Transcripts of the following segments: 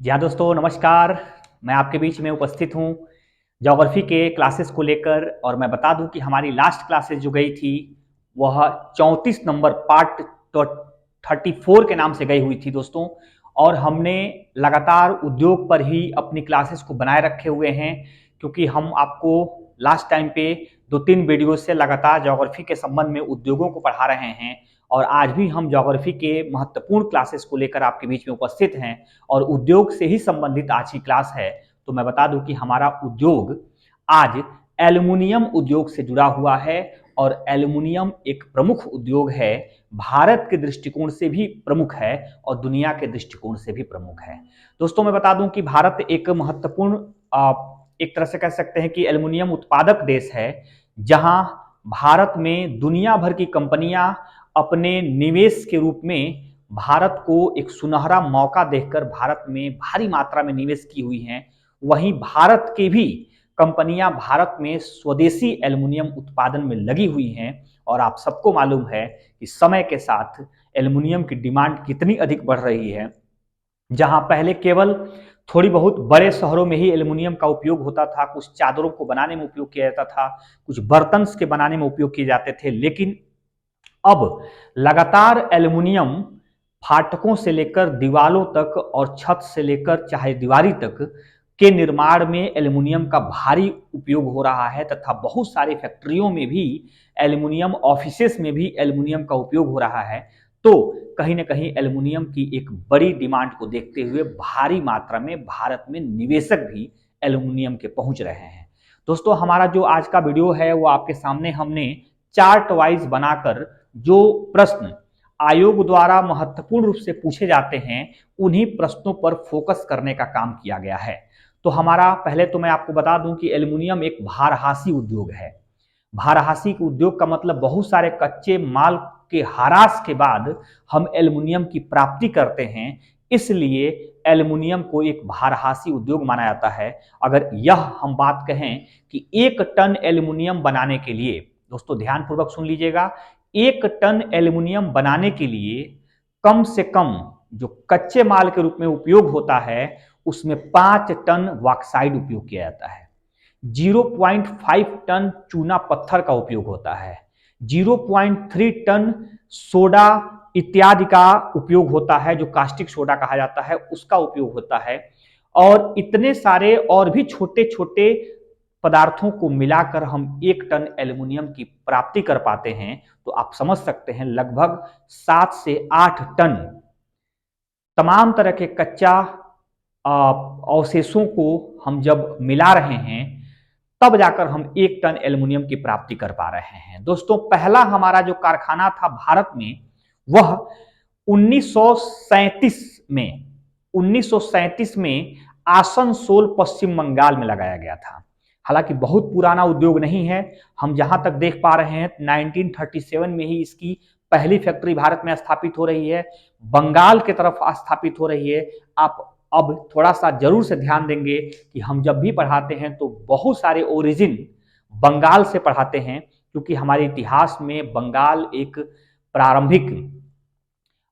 जी हाँ दोस्तों, नमस्कार। मैं आपके बीच में उपस्थित हूँ ज्योग्राफी के क्लासेस को लेकर। और मैं बता दूं कि हमारी लास्ट क्लासेस जो गई थी वह 34 नंबर पार्ट 34 के नाम से गई हुई थी दोस्तों। और हमने लगातार उद्योग पर ही अपनी क्लासेस को बनाए रखे हुए हैं, क्योंकि हम आपको लास्ट टाइम पे 2-3 वीडियो से लगातार ज्योग्राफी के संबंध में उद्योगों को पढ़ा रहे हैं। और आज भी हम ज्योग्राफी के महत्वपूर्ण क्लासेस को लेकर आपके बीच में उपस्थित हैं और उद्योग से ही संबंधित आज की क्लास है। तो मैं बता दूं कि हमारा उद्योग आज एल्युमिनियम उद्योग से जुड़ा हुआ है। और एल्युमिनियम एक प्रमुख उद्योग है, भारत के दृष्टिकोण से भी प्रमुख है और दुनिया के दृष्टिकोण से भी प्रमुख है। दोस्तों मैं बता दूं कि भारत एक महत्वपूर्ण एक तरह से कह सकते हैं कि एल्युमिनियम उत्पादक देश है, जहां भारत में दुनिया भर की कंपनियां अपने निवेश के रूप में भारत को एक सुनहरा मौका देखकर भारत में भारी मात्रा में निवेश की हुई हैं। वहीं भारत के भी कंपनियां भारत में स्वदेशी एल्युमिनियम उत्पादन में लगी हुई हैं। और आप सबको मालूम है कि समय के साथ एल्युमिनियम की डिमांड कितनी अधिक बढ़ रही है। जहां पहले केवल थोड़ी बहुत बड़े शहरों में ही एल्युमिनियम का उपयोग होता था, कुछ चादरों को बनाने में उपयोग किया जाता था, कुछ बर्तन के बनाने में उपयोग किए जाते थे, लेकिन अब लगातार एल्युमिनियम फाटकों से लेकर दीवालों तक और छत से लेकर चाहे दीवारी तक के निर्माण में एल्युमिनियम का भारी उपयोग हो रहा है, तथा बहुत सारी फैक्ट्रियों में भी एल्युमिनियम, ऑफिसेस में भी एल्युमिनियम का उपयोग हो रहा है। तो कहीं ना कहीं एल्युमिनियम की एक बड़ी डिमांड को देखते हुए भारी मात्रा में भारत में निवेशक भी एल्युमिनियम के पहुंच रहे हैं। दोस्तों हमारा जो आज का वीडियो है वो आपके सामने हमने चार्ट वाइज बनाकर जो प्रश्न आयोग द्वारा महत्वपूर्ण रूप से पूछे जाते हैं उन्हीं प्रश्नों पर फोकस करने का काम किया गया है। तो हमारा पहले तो मैं आपको बता दूं कि एल्युमिनियम एक भारहासी उद्योग है। भारहासी उद्योग का मतलब बहुत सारे कच्चे माल के ह्रास के बाद हम एल्युमिनियम की प्राप्ति करते हैं, इसलिए एल्युमिनियम को एक भारहासी उद्योग माना जाता है। अगर यह हम बात कहें कि 1 टन एल्युमिनियम बनाने के लिए, दोस्तों ध्यानपूर्वक सुन लीजिएगा, 1 टन एल्युमिनियम बनाने के लिए कम से कम जो कच्चे माल के रूप में उपयोग होता है उसमें 5 टन बॉक्साइट उपयोग किया जाता है, 0.5 टन चूना पत्थर का उपयोग होता है, 0.3 टन सोडा इत्यादि का उपयोग होता है, जो कास्टिक सोडा कहा जाता है उसका उपयोग होता है। और इतने सारे और भी छोटे छोटे पदार्थों को मिलाकर हम 1 टन एल्युमिनियम की प्राप्ति कर पाते हैं। तो आप समझ सकते हैं लगभग 7 से 8 टन तमाम तरह के कच्चा अवशेषों को हम जब मिला रहे हैं तब जाकर हम 1 टन एल्युमिनियम की प्राप्ति कर पा रहे हैं। दोस्तों पहला हमारा जो कारखाना था भारत में वह 1937 में 1937 में आसनसोल पश्चिम बंगाल में लगाया गया था। हालांकि बहुत पुराना उद्योग नहीं है, हम जहां तक देख पा रहे हैं 1937 में ही इसकी पहली फैक्ट्री भारत में स्थापित हो रही है, बंगाल की तरफ स्थापित हो रही है। आप अब थोड़ा सा जरूर से ध्यान देंगे कि हम जब भी पढ़ाते हैं तो बहुत सारे ओरिजिन बंगाल से पढ़ाते हैं, क्योंकि हमारे इतिहास में बंगाल एक प्रारंभिक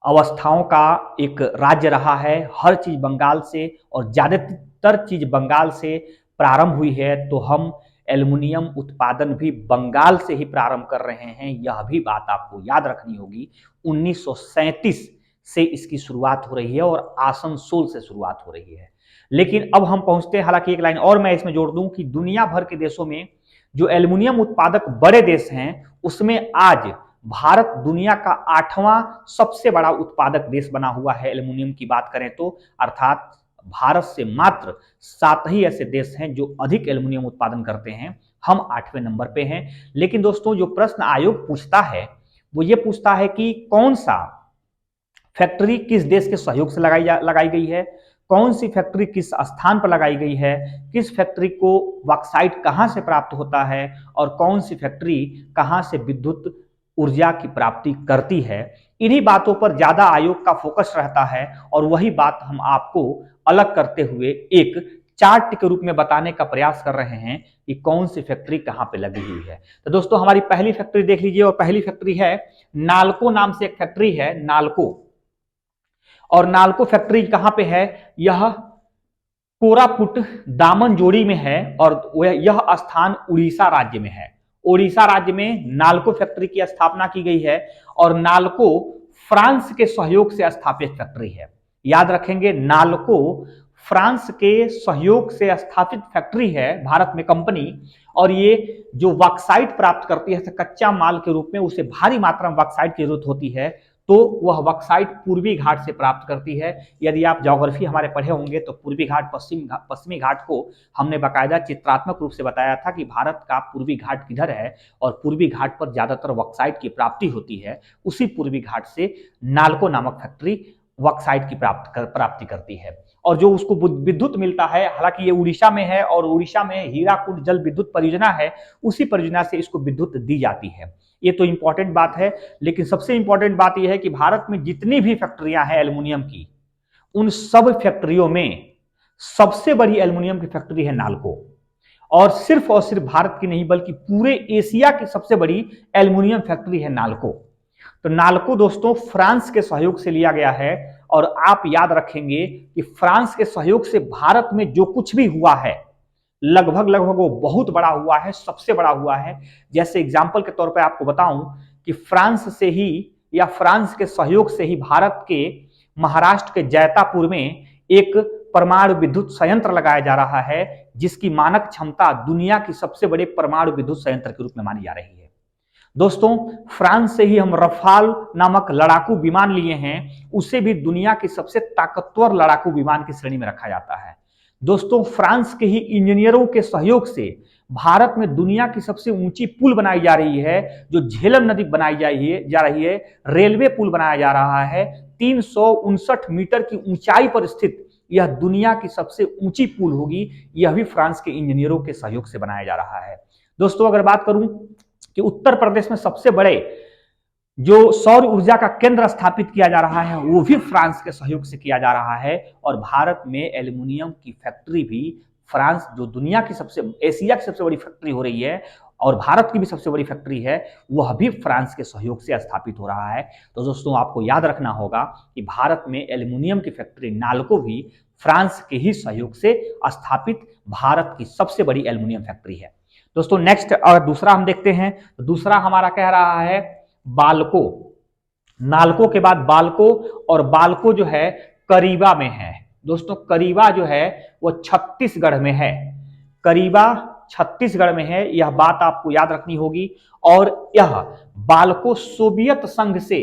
अवस्थाओं का एक राज्य रहा है। हर चीज बंगाल से और ज्यादातर चीज बंगाल से प्रारंभ हुई है। तो हम एल्युमिनियम उत्पादन भी बंगाल से ही प्रारंभ कर रहे हैं, यह भी बात आपको याद रखनी होगी। 1937 से इसकी शुरुआत हो रही है और आसनसोल से शुरुआत हो रही है। लेकिन अब हम पहुंचते हैं, हालांकि एक लाइन और मैं इसमें जोड़ दूं कि दुनिया भर के देशों में जो एल्युमिनियम उत्पादक बड़े देश हैं उसमें आज भारत दुनिया का 8वां सबसे बड़ा उत्पादक देश बना हुआ है एल्युमिनियम की बात करें तो। अर्थात भारत से मात्र 7 ही ऐसे देश हैं जो अधिक एल्युमिनियम उत्पादन करते हैं, हम 8वें नंबर पे हैं। लेकिन दोस्तों जो प्रश्न आयोग पूछता है वो ये पूछता है कि कौन सा फैक्ट्री किस देश के सहयोग से लगाई गई है, कौन सी फैक्ट्री किस स्थान पर लगाई गई है, किस फैक्ट्री को बॉक्साइट कहां से प्राप्त होता है और कौन सी फैक्ट्री कहां से विद्युत ऊर्जा की प्राप्ति करती है। इन्हीं बातों पर ज्यादा आयोग का फोकस रहता है और वही बात हम आपको अलग करते हुए एक चार्ट के रूप में बताने का प्रयास कर रहे हैं कि कौन सी फैक्ट्री कहां पे लगी हुई है। तो दोस्तों हमारी पहली फैक्ट्री देख लीजिए, और पहली फैक्ट्री है नालको नाम से एक फैक्ट्री है, नालको। और नालको फैक्ट्री कहां पे है? यह कोरापुट दामनजोड़ी में है और यह स्थान उड़ीसा राज्य में है। उड़ीसा राज्य में नालको फैक्ट्री की स्थापना की गई है और नालको फ्रांस के सहयोग से स्थापित फैक्ट्री है। याद रखेंगे, नालको फ्रांस के सहयोग से स्थापित फैक्ट्री है भारत में कंपनी, और ये जो बॉक्साइट प्राप्त करती है कच्चा माल के रूप में, उसे भारी मात्रा में बॉक्साइट की जरूरत होती है, तो वह बॉक्साइट पूर्वी घाट से प्राप्त करती है। यदि आप ज्योग्राफी हमारे पढ़े होंगे तो पूर्वी घाट पश्चिमी घाट को हमने बाकायदा चित्रात्मक रूप से बताया था कि भारत का पूर्वी घाट किधर है और पूर्वी घाट पर ज्यादातर बॉक्साइट की प्राप्ति होती है। उसी पूर्वी घाट से नालको नामक फैक्ट्री बॉक्साइट की प्राप्ति करती है और जो उसको विद्युत मिलता है, हालांकि ये उड़ीसा में है और उड़ीसा में हीराकुड जल विद्युत परियोजना है, उसी परियोजना से इसको विद्युत दी जाती है। ये तो इंपॉर्टेंट बात है, लेकिन सबसे इंपॉर्टेंट बात यह है कि भारत में जितनी भी फैक्ट्रियां हैं एल्युमिनियम की, उन सब फैक्ट्रियों में सबसे बड़ी एल्युमिनियम की फैक्ट्री है नालको, और सिर्फ भारत की नहीं बल्कि पूरे एशिया की सबसे बड़ी एल्युमिनियम फैक्ट्री है नालको। तो नालको दोस्तों फ्रांस के सहयोग से लिया गया है, और आप याद रखेंगे कि फ्रांस के सहयोग से भारत में जो कुछ भी हुआ है लगभग वो बहुत बड़ा हुआ है, सबसे बड़ा हुआ है। जैसे एग्जांपल के तौर पे आपको बताऊं कि फ्रांस से ही या फ्रांस के सहयोग से ही भारत के महाराष्ट्र के जैतापुर में एक परमाणु विद्युत संयंत्र लगाया जा रहा है, जिसकी मानक क्षमता दुनिया की सबसे बड़े परमाणु विद्युत संयंत्र के रूप में मानी जा रही है। दोस्तों फ्रांस से ही हम रफाल नामक लड़ाकू विमान लिए हैं, उसे भी दुनिया की सबसे ताकतवर लड़ाकू विमान की श्रेणी में रखा जाता है। दोस्तों फ्रांस के ही इंजीनियरों के सहयोग से भारत में दुनिया की सबसे ऊंची पुल बनाई जा रही है, जो झेलम नदी बनाई जा रही है। रेलवे पुल बनाया जा रहा है, 359 मीटर की ऊंचाई पर स्थित यह दुनिया की सबसे ऊंची पुल होगी। यह भी फ्रांस के इंजीनियरों के सहयोग से बनाया जा रहा है। दोस्तों अगर बात करूं कि उत्तर प्रदेश में सबसे बड़े जो सौर ऊर्जा का केंद्र स्थापित किया जा रहा है, वो भी फ्रांस के सहयोग से किया जा रहा है। और भारत में एल्युमिनियम की फैक्ट्री भी फ्रांस, जो दुनिया की एशिया की सबसे बड़ी फैक्ट्री हो रही है और भारत की भी सबसे बड़ी फैक्ट्री है, वह भी फ्रांस के सहयोग से स्थापित हो रहा है। तो दोस्तों आपको याद रखना होगा कि भारत में एल्युमिनियम की फैक्ट्री नालको भी फ्रांस के ही सहयोग से स्थापित भारत की सबसे बड़ी एल्युमिनियम फैक्ट्री है। दोस्तों नेक्स्ट और दूसरा हम देखते हैं, तो दूसरा हमारा कह रहा है बाल्को। नालको के बाद बाल्को, और बाल्को जो है करीबा में है। दोस्तों करीबा जो है वो छत्तीसगढ़ में है, करीबा छत्तीसगढ़ में है, यह बात आपको याद रखनी होगी। और यह बाल्को सोवियत संघ से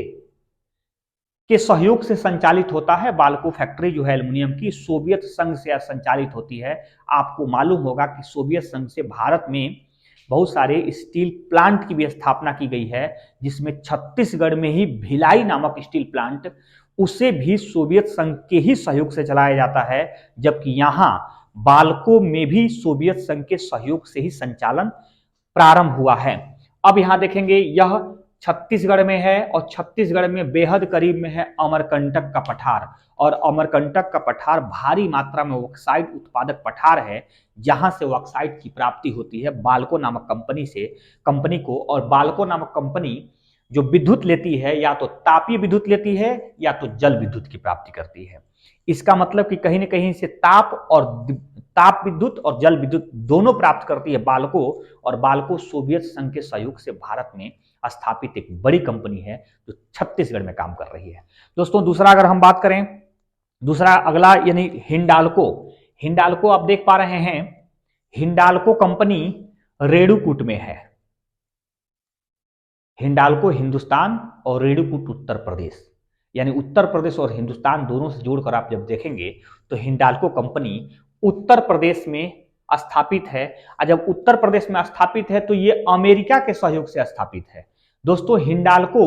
के सहयोग से संचालित होता है। बाल्को फैक्ट्री जो है एल्युमिनियम की सोवियत संघ से संचालित होती है। आपको मालूम होगा कि सोवियत संघ से भारत में बहुत सारे स्टील प्लांट की भी स्थापना की गई है, जिसमें छत्तीसगढ़ में ही भिलाई नामक स्टील प्लांट, उसे भी सोवियत संघ के ही सहयोग से चलाया जाता है, जबकि यहां बाल्को में भी सोवियत संघ के सहयोग से ही संचालन प्रारंभ हुआ है। अब यहां देखेंगे यह छत्तीसगढ़ में है और छत्तीसगढ़ में बेहद करीब में है अमरकंटक का पठार, और अमरकंटक का पठार भारी मात्रा में ऑक्साइड उत्पादक पठार है, जहां से ऑक्साइड की प्राप्ति होती है बाल्को नामक कंपनी को। और बाल्को नामक कंपनी जो विद्युत लेती है, या तो तापीय विद्युत लेती है या तो जल विद्युत की प्राप्ति करती है। इसका मतलब कि कहीं ना कहीं से ताप विद्युत और जल विद्युत दोनों प्राप्त करती है बाल्को, और बाल्को सोवियत संघ के सहयोग से भारत में स्थापित एक बड़ी कंपनी है जो छत्तीसगढ़ में काम कर रही है। दोस्तों दूसरा अगर हम बात करें, दूसरा अगला यानी हिंडाल्को। हिंडाल्को आप देख पा रहे हैं, हिंडाल्को कंपनी रेणुकूट में है। हिंडाल्को हिंदुस्तान और रेणुकूट उत्तर प्रदेश, यानी उत्तर प्रदेश और हिंदुस्तान दोनों से जोड़कर आप जब देखेंगे तो हिंडाल्को कंपनी उत्तर प्रदेश में स्थापित है। और जब उत्तर प्रदेश में स्थापित है तो ये अमेरिका के सहयोग से स्थापित है। दोस्तों हिंडाल्को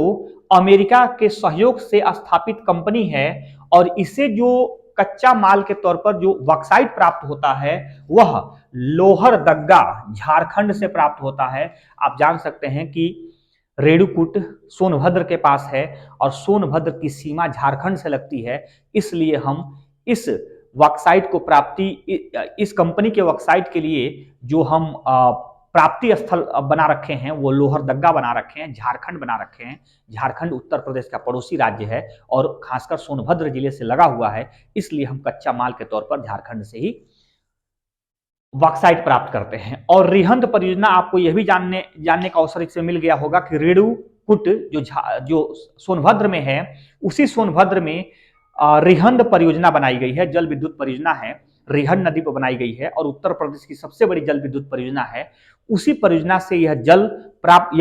अमेरिका के सहयोग से स्थापित कंपनी है, और इसे जो कच्चा माल के तौर पर जो बॉक्साइट प्राप्त होता है वह लोहरदग्गा झारखंड से प्राप्त होता है। आप जान सकते हैं कि रेणुकूट सोनभद्र के पास है और सोनभद्र की सीमा झारखंड से लगती है, इसलिए हम इस बॉक्साइट को प्राप्ति, इस कंपनी के बॉक्साइट के लिए जो हम प्राप्ति स्थल बना रखे हैं वो लोहरदग्गा बना रखे हैं, झारखंड बना रखे हैं। झारखंड उत्तर प्रदेश का पड़ोसी राज्य है और खासकर सोनभद्र जिले से लगा हुआ है, इसलिए हम कच्चा माल के तौर पर झारखंड से ही बॉक्साइट प्राप्त करते हैं। और रिहंद परियोजना, आपको यह भी जानने का अवसर इससे मिल गया होगा कि रेणुकूट जो सोनभद्र में है, उसी सोनभद्र में रिहंद परियोजना बनाई गई है, जल विद्युत परियोजना है, रिहंद नदी पर बनाई गई है और उत्तर प्रदेश की सबसे बड़ी जल विद्युत परियोजना है। उसी परियोजना से यह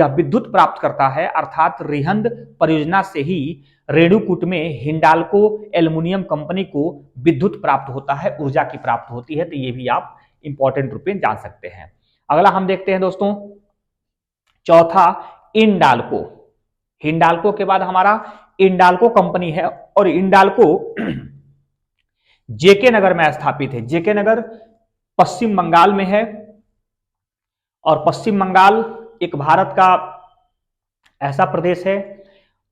विद्युत प्राप्त करता है, अर्थात रिहंद परियोजना से ही रेणुकूट में हिंडाल्को एल्युमिनियम कंपनी को विद्युत प्राप्त होता है, ऊर्जा की प्राप्त होती है। तो ये भी आप इंपॉर्टेंट रूप में जान सकते हैं। अगला हम देखते हैं दोस्तों, चौथा इंडाल्को। हिंडाल्को के बाद हमारा इंडाल्को कंपनी है और इंडाल्को जेके नगर में स्थापित है। जेके नगर पश्चिम बंगाल में है और पश्चिम बंगाल एक भारत का ऐसा प्रदेश है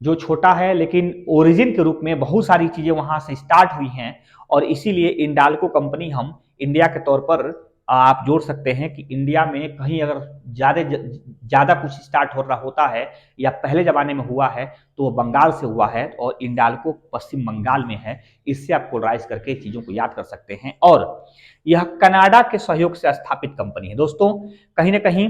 जो छोटा है, लेकिन ओरिजिन के रूप में बहुत सारी चीजें वहां से स्टार्ट हुई हैं और इसीलिए इंडाल्को कंपनी हम इंडिया के तौर पर आप जोड़ सकते हैं कि इंडिया में कहीं अगर ज्यादा कुछ स्टार्ट हो रहा होता है या पहले जमाने में हुआ है तो वो बंगाल से हुआ है और इंडाल्को पश्चिम बंगाल में है। इससे आप कोलराइज करके चीजों को याद कर सकते हैं। और यह कनाडा के सहयोग से स्थापित कंपनी है। दोस्तों, कहीं ना कहीं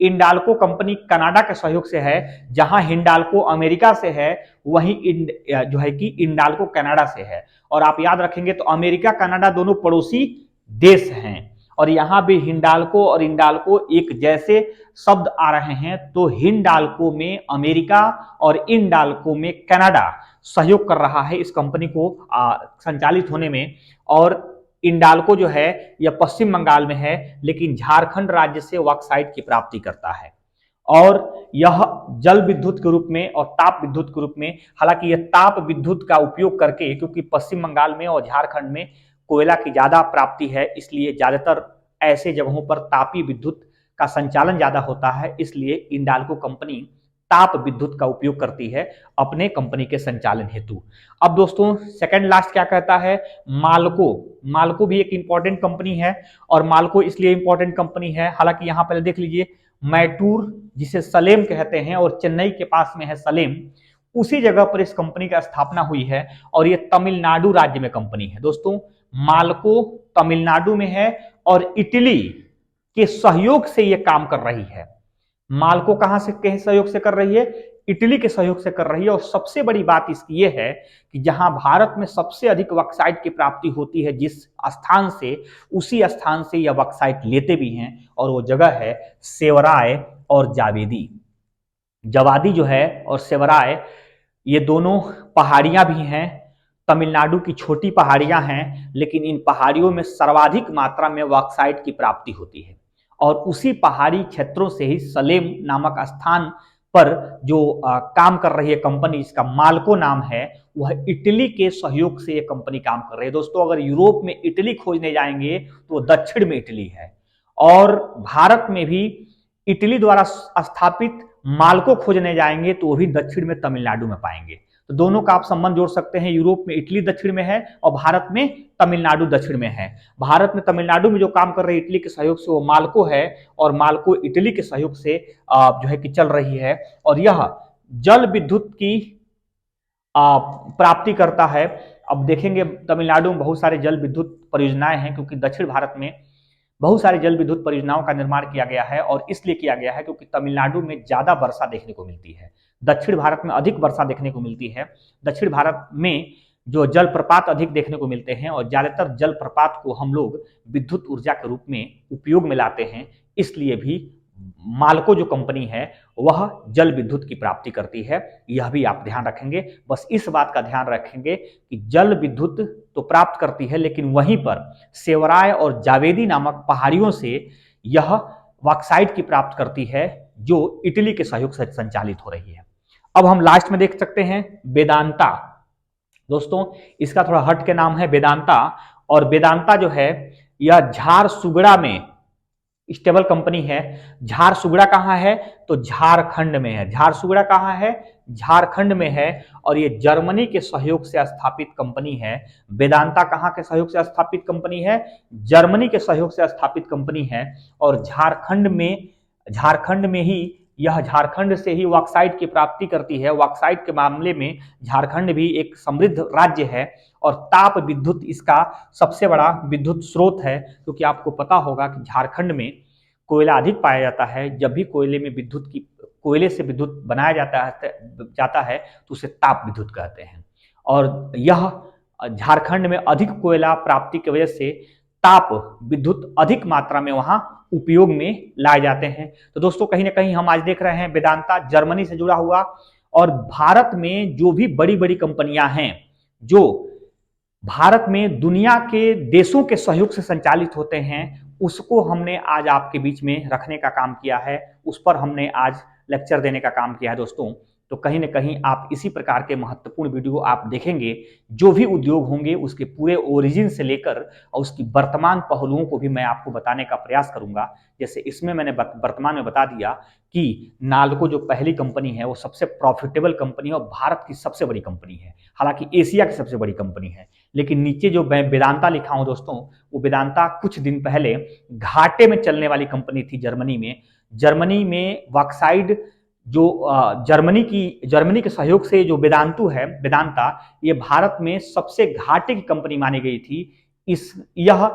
इंडाल्को कंपनी कनाडा के सहयोग से है, जहां हिंडाल्को अमेरिका से है वहीं जो है कि इंडाल्को कनाडा से है। और आप याद रखेंगे तो अमेरिका कनाडा दोनों पड़ोसी देश हैं और यहां भी हिंडाल्को और इंडाल्को एक जैसे शब्द आ रहे हैं, तो हिंडाल्को में अमेरिका और इंडाल्को में कनाडा सहयोग कर रहा है इस कंपनी को संचालित होने में। और इंडाल्को जो है यह पश्चिम बंगाल में है, लेकिन झारखंड राज्य से बॉक्साइट की प्राप्ति करता है और यह जल विद्युत के रूप में और ताप विद्युत के रूप में, हालांकि यह ताप विद्युत का उपयोग करके, क्योंकि पश्चिम बंगाल में और झारखंड में कोयला की ज्यादा प्राप्ति है, इसलिए ज्यादातर ऐसे जगहों पर तापी विद्युत का संचालन ज्यादा होता है, इसलिए इंडाल्को कंपनी ताप विद्युत का उपयोग करती है अपने कंपनी के संचालन हेतु। अब दोस्तों सेकंड लास्ट क्या कहता है, माल्को। माल्को भी एक इंपॉर्टेंट कंपनी है और माल्को इसलिए इंपॉर्टेंट कंपनी है, हालांकि यहां पहले देख लीजिए मैटूर जिसे सलेम कहते हैं और चेन्नई के पास में है सलेम, उसी जगह पर इस कंपनी का स्थापना हुई है और ये तमिलनाडु राज्य में कंपनी है। दोस्तों, माल्को तमिलनाडु में है और इटली के सहयोग से यह काम कर रही है। माल्को कहां से के सहयोग से कर रही है, इटली के सहयोग से कर रही है। और सबसे बड़ी बात इसकी यह है कि जहां भारत में सबसे अधिक बॉक्साइट की प्राप्ति होती है जिस स्थान से, उसी स्थान से यह बॉक्साइट लेते भी हैं और वो जगह है सेवराय और जावेदी। जवादी जो है और सेवराय, ये दोनों पहाड़ियां भी हैं, तमिलनाडु की छोटी पहाड़ियां हैं, लेकिन इन पहाड़ियों में सर्वाधिक मात्रा में बॉक्साइट की प्राप्ति होती है और उसी पहाड़ी क्षेत्रों से ही सलेम नामक स्थान पर जो काम कर रही है कंपनी, इसका माल्को नाम है, वह इटली के सहयोग से यह कंपनी काम कर रही है। दोस्तों, अगर यूरोप में इटली खोजने जाएंगे तो दक्षिण में इटली है और भारत में भी इटली द्वारा स्थापित माल्को खोजने जाएंगे तो वो भी दक्षिण में तमिलनाडु में पाएंगे। तो दोनों का आप संबंध जोड़ सकते हैं, यूरोप में इटली दक्षिण में है और भारत में तमिलनाडु दक्षिण में है। भारत में तमिलनाडु में जो काम कर रही है इटली के सहयोग से वो माल्को है और माल्को इटली के सहयोग से जो है कि चल रही है और यह जल विद्युत की प्राप्ति करता है। अब देखेंगे तमिलनाडु में बहुत सारे जल विद्युत परियोजनाएं हैं, क्योंकि दक्षिण भारत में बहुत सारी जल विद्युत परियोजनाओं का निर्माण किया गया है और इसलिए किया गया है क्योंकि तमिलनाडु में ज्यादा वर्षा देखने को मिलती है, दक्षिण भारत में अधिक वर्षा देखने को मिलती है। दक्षिण भारत में जो जलप्रपात अधिक देखने को मिलते हैं और ज्यादातर जलप्रपात को हम लोग विद्युत ऊर्जा के रूप में उपयोग में लाते हैं, इसलिए भी माल्को जो कंपनी है वह जल विद्युत की प्राप्ति करती है। यह भी आप ध्यान रखेंगे, बस इस बात का ध्यान रखेंगे कि जल विद्युत तो प्राप्त करती है, लेकिन वहीं पर सेवराय और जावेदी नामक पहाड़ियों से यह बॉक्साइट की प्राप्त करती है जो इटली के सहयोग से संचालित हो रही है। अब हम लास्ट में देख सकते हैं वेदांता। दोस्तों, इसका थोड़ा हट के नाम है वेदांता और वेदांता जो है यह झारसुगड़ा में स्टेबल कंपनी है। झारसुगड़ा कहां है, तो झारखंड में है। झारसुगड़ा कहां है, झारखंड में है और ये जर्मनी के सहयोग से स्थापित कंपनी है। वेदांता कहां के सहयोग से स्थापित कंपनी है, जर्मनी के सहयोग से स्थापित कंपनी है और झारखंड में ही यह झारखंड से ही बॉक्साइट की प्राप्ति करती है। बॉक्साइट के मामले में झारखंड भी एक समृद्ध राज्य है और ताप विद्युत इसका सबसे बड़ा विद्युत स्रोत है, क्योंकि आपको पता होगा कि झारखंड में कोयला अधिक पाया जाता है। जब भी कोयले से विद्युत बनाया जाता है तो उसे ताप विद्युत कहते हैं। और यह झारखंड में अधिक कोयला प्राप्ति की वजह से ताप विद्युत अधिक मात्रा में वहां उपयोग में लाए जाते हैं। तो दोस्तों कहीं ना कहीं हम आज देख रहे हैं वेदांता जर्मनी से जुड़ा हुआ, और भारत में जो भी बड़ी बड़ी कंपनियां हैं जो भारत में दुनिया के देशों के सहयोग से संचालित होते हैं, उसको हमने आज आपके बीच में रखने का काम किया है, उस पर हमने आज लेक्चर देने का काम किया है दोस्तों। तो कहीं ना कहीं आप इसी प्रकार के महत्वपूर्ण वीडियो आप देखेंगे। जो भी उद्योग होंगे उसके पूरे ओरिजिन से लेकर और उसकी वर्तमान पहलुओं को भी मैं आपको बताने का प्रयास करूंगा। जैसे इसमें मैंने वर्तमान में बता दिया कि नाल्को जो पहली कंपनी है वो सबसे प्रॉफिटेबल कंपनी है और भारत की सबसे बड़ी कंपनी है, हालांकि एशिया की सबसे बड़ी कंपनी है। लेकिन नीचे जो मैं वेदांता लिखा हूं दोस्तों, वो वेदांता कुछ दिन पहले घाटे में चलने वाली कंपनी थी जर्मनी में बॉक्साइट जो जर्मनी के सहयोग से जो वेदांता ये भारत में सबसे घाटे की कंपनी मानी गई थी। यह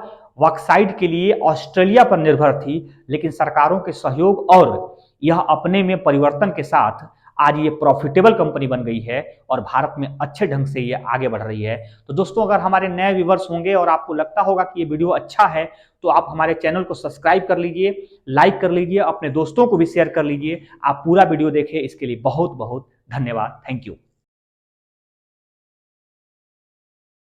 बॉक्साइट के लिए ऑस्ट्रेलिया पर निर्भर थी, लेकिन सरकारों के सहयोग और यह अपने में परिवर्तन के साथ आज ये प्रॉफिटेबल कंपनी बन गई है और भारत में अच्छे ढंग से ये आगे बढ़ रही है। तो दोस्तों अगर हमारे नए व्यूवर्स होंगे और आपको लगता होगा कि ये वीडियो अच्छा है तो आप हमारे चैनल को सब्सक्राइब कर लीजिए, लाइक कर लीजिए, अपने दोस्तों को भी शेयर कर लीजिए। आप पूरा वीडियो देखें, इसके लिए बहुत बहुत धन्यवाद। Thank you.